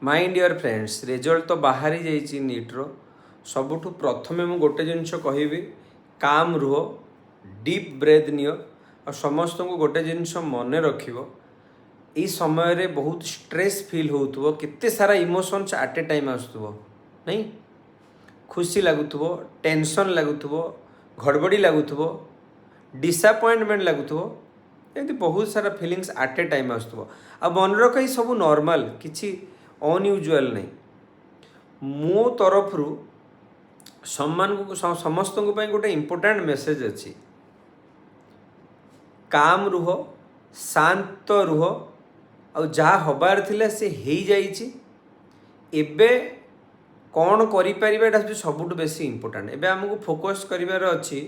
My dear friends result तो बाहरी जाइए नीट्र सबुठ प्रथमे मु गोटे जिनस कहबी काम रुह डीप ब्रेथ नियो और समस्त को गोटे जिनस मन रख समय रे बहुत स्ट्रेस फील हो केते सारा इमोशंस एट ए टाइम आसुव नहीं खुशी लगुव टेंशन लगुव घड़बड़ी लगुव डिसअपॉइंटमेंट लगुव एमती बहुत सारा फीलिंग्स एट ए टाइम आसुव आ मन रख ये सब नॉर्मल किसी अनयूजुआल नहीं मो तरफ समस्त गोटे इम्पोर्टेंट मेसेज अच्छी काम रुह शांत रुह आ जहाँ हबार थिला से हो जाइए एबे कौन करें सबुठ बेसी इम्पोर्टेंट एबे हमको फोकस करिवार अच्छी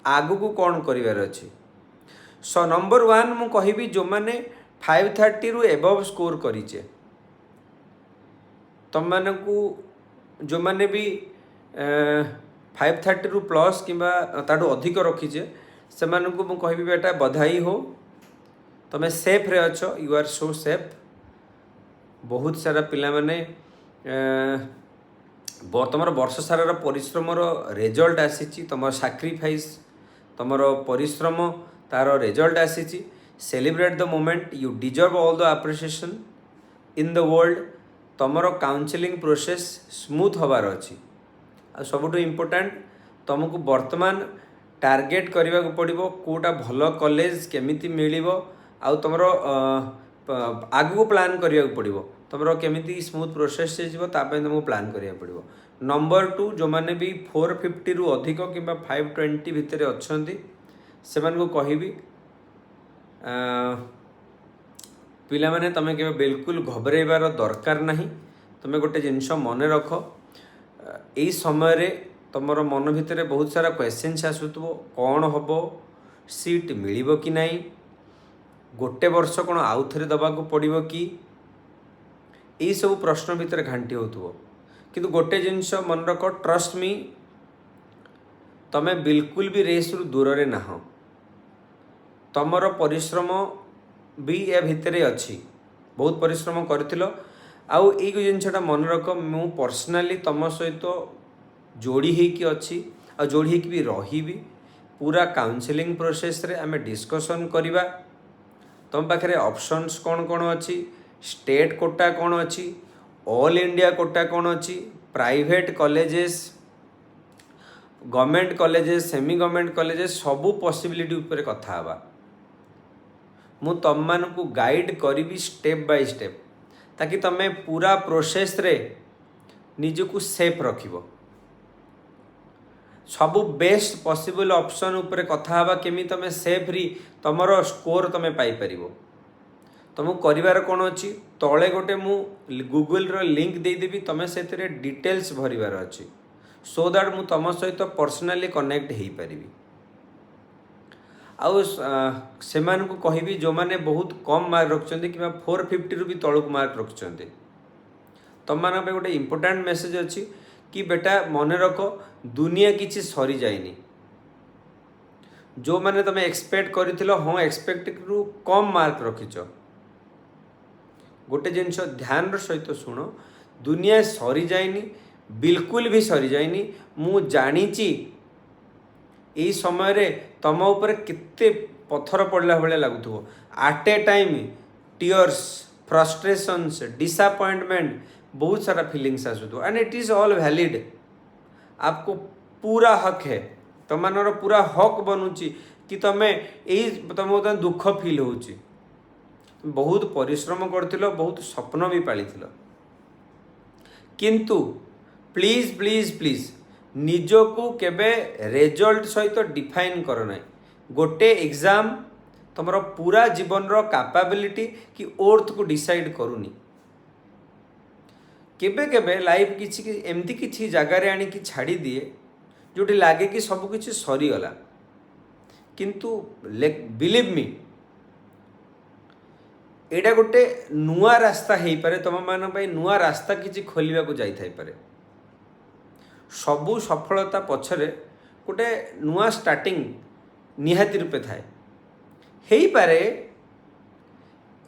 आगु को कौन करिवार अच्छी सो नंबर 1 मु कहबी जो माने 530 रु एबव स्कोर करिचे तुम मान को जो मैंने भी 530 रु प्लस कि अधिक रखीचे से मुझे कहबी बेटा बधाई हो तुम्हें सेफ रे अच्छ यू आर सो सेफ बहुत सारा पिला माने तुम वर्ष सारार परिश्रम रिजल्ट आसी तुम सैक्रिफाइस तुम परिश्रम तार रिजल्ट आसी celebrate the moment you deserve all the appreciation in the world तुमर काउंसलिंग प्रोसेस स्मूथ हबार अच्छी आ सबुठ इम्पोर्टेंट तुमको वर्तमान टार्गेट करने को पड़ो कोटा भल कॉलेज केमिति मिलिबो आ तुमर आगु प्लान करने को पड़ो तुमर केमिति स्मूथ प्रोसेस से जीवो तापय तुमको प्लान करने पड़ो नंबर 2 जो माने भी 450 रु अधिक कि 520 भितर अच्छा से कहबी पिला माने तमे के बिल्कुल घबरेबार दरकार नहीं तुम्हें गोटे जिनस मन रख यही समय रे तुमर मन भितर बहुत सारा क्वेश्चन आसुथबो कौन हम सीट मिलिबो कि नहीं गोटे वर्ष कौन आउ थे दबाक पड़ो कि यही सब प्रश्न भितर घांटी होथबो किंतु गोटे जिनस मन रख ट्रस्ट मी तमे बिल्कुल भी रेस रु दूर रे ना तमर परिश्रम भी या भितर अच्छी बहुत परिश्रम करथिलो आउ ये जिनटा मन रख मु पर्सनाली तुम सहित जोड़ी होकी अच्छी आ जोड़ी होकी भी रही पूरा काउंसलिंग प्रोसेस रे आमे डिस्कशन करिबा तुम पाखे ऑप्शंस कौन कौन अच्छी स्टेट कोटा कौन अच्छी ऑल इंडिया कोटा कौन अच्छी private colleges government colleges semi government colleges सबू पॉसिबिलिटी ऊपर कथा हवा मु तुम मान को गाइड करी स्टेप बाय स्टेप ताकि तमें पूरा प्रोसेस रे निजको सेफ रखिबो सबु बेस्ट पॉसिबल ऑप्शन ऊपर कथा हवा केमी तमें सेफ री तमरो स्कोर तमें पाई परिबो तुमको करिवार कौन अच्छी तले गोटे मु गूगल रो लिंक दे देबी तमें से डिटेल्स भरिवार अच्छी सो दैट मु तुम सहित पर्सनाली कनेक्ट हो पारिबी आउ से कहबी जो माने बहुत कम मार्क रखुच्च कि 450 रु भी तलक मार्क रखुच्च तुम मान गोटे इम्पोर्टेंट मेसेज अच्छी कि बेटा मन रख दुनिया किसी सरी जाइनी जो माने तुम एक्सपेक्ट कर हाँ एक्सपेक्ट रु कम मार्क रखिच गोटे जिनस ध्यान सहित शुण दुनिया सरी जाइनी बिल्कुल भी सरी जाइनी मु जानीची यही समय रे तम ऊपर केते पत्थर पड़ला भाया लगुव at a time tears frustrations disappointment बहुत सारा फीलिंग्स आसुव and it is all valid आपको पूरा हक है तुम पूरा हक बनूची कि तुम्हें यही तुम दुख फील हो बहुत परिश्रम करथिलो बहुत स्वप्न भी पालिथिलो किंतु प्लीज प्लीज प्लीज निजको केबे रिजल्ट सहित डिफाइन कर ना गोटे एग्जाम तुम पूरा जीवन रो कैपेबिलिटी कि ओर्थ को डिसाइड करूनी केबे केबे लाइफ किछि एमती किछि जगार आनी कि छाड़ी दिए जोटी लागे कि सब किछि सरीगला किंतु बिलीव मी एटा गोटे नुआ रास्ता हो पारे तुम मान नुआ रास्ता किछि खोलिबा को जाई थाई पारे सबू सफलता पछरे गोटे नुआ स्टार्टिंग निहाती रूपे थाए हो पारे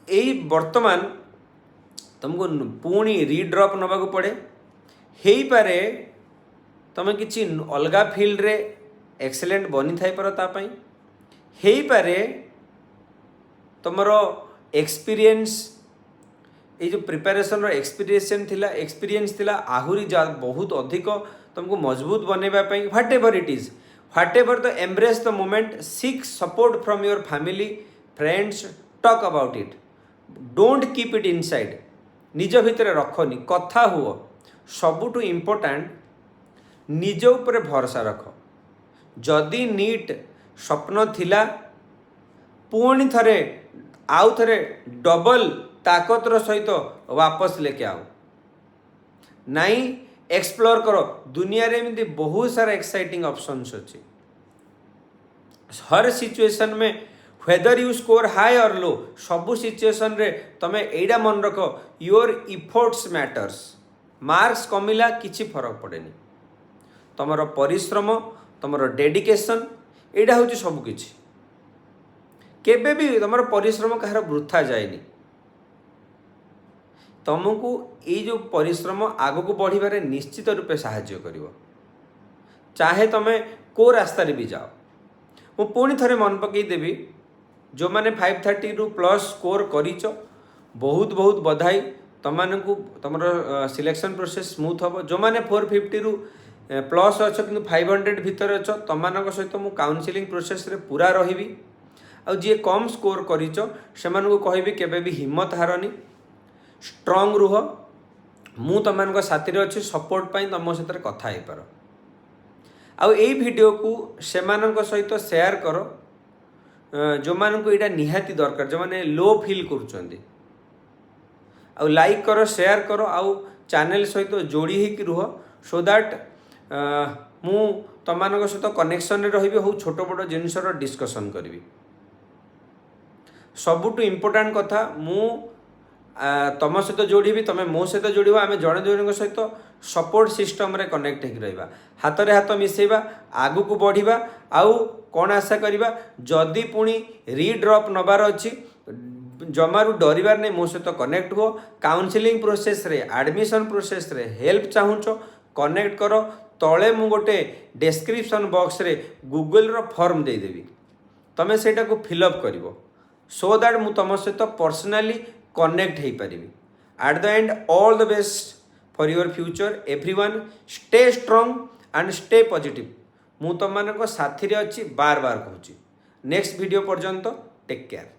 यही वर्तमान तुमको पुणी रिड्रॉप नवा पड़े हो पारे तुम किसी अलगा फील्ड रे एक्सेलेंट बनी थाई पर तापाई हो पारे तुमर एक्सपीरियंस ये जो प्रिपरेशन एक्सपीरियंस थिला आहुरी बहुत अधिक तुमको मजबूत बनैबा पई what ever the embrace the moment seek support from your family friends talk about it don't keep it inside निज भितर रखनी कथा हुओ सबुठु इम्पोर्टेंट निज उपरे भरोसा रख जदि नीट स्वप्न थिला पुणी थरे आउ थरे डबल ताकतर सहित वापस लेके आओ नहीं एक्सप्लोर करो दुनिया रे एमती बहुत सारा एक्साइटिंग ऑप्शंस अच्छी हर सिचुएशन में वेदर यू स्कोर हाई और लो सबु सिचुएशन रे तमे एडा मन रख योर इफोर्ट्स मैटर्स मार्क्स कमिला किछि फरक पड़ेनी तमर परिश्रम तमर डेडिकेशन एडा होची सब किछि केबे भी तमर परिश्रम कहार वृथा जाएनी तुमको ये जो परिश्रम आग को बढ़िबारे निश्चित रूपे साहाय्य करिवो चाहे तुम को रास्ता भी जाओ मु पुणी थरे मन पकई देवी जो मैंने 530 रु प्लस स्कोर करिच बहुत बहुत बधाई तुमको तुम सिलेक्शन प्रोसेस स्मूथ हम जो मैंने 450 रु प्लस अच्छ कि 500 भितर अच्छ तुम सहित मु काउनसिलिंग प्रोसेस रे पूरा रही आ जी कम स्कोर करिच से कहबी केबे भी हिम्मत हारनी स्ट्रंग रुह मु तुम साथी अच्छी सपोर्ट पाई तुम सहित कथा हो पार आउ यही वीडियो को सेमानक सहित शेयर करो जो मानक यहाँ निहाती दरकार जो मैंने लो फील करुँच आउ लाइक करो शेयर करो आउ चैनल सहित जोड़ी होकर रुह सो दैट मु तुम सहित कनेक्शन रे रही हो छोट बड़ जिनसर डिस्कसन करी सबुठु इम्पोर्टाट कथा मु तुम सहित जोड़ी तुम मो सहित जोड़ आम जड़े जन सहित सपोर्ट सिस्टम रे कनेक्ट हो रहा हाथ रे हाथ मिसेबा आगु को बढ़िबा आउ कौन आशा करिबा जदि पुणी रिड्रॉप नबार अच्छी जमारू डरबार नहीं मो सहित कनेक्ट हो काउनसिलिंग प्रोसेस रे एडमिशन प्रोसेस रे हेल्प चाहूच कनेक्ट करो तले मु गोटे डिस्क्रिप्शन बॉक्स रे गूगल रो फॉर्म दे देबी तमे सेटा को फिलअप करिवो सो दैट मु तुम सहित पर्सनली कनेक्ट हो पारि at the end all the best for your future everyone stay strong and stay positive मु तुम साथी रे अच्छी बार बार कहूँ नेक्स्ट वीडियो पर्यंत टेक केयर।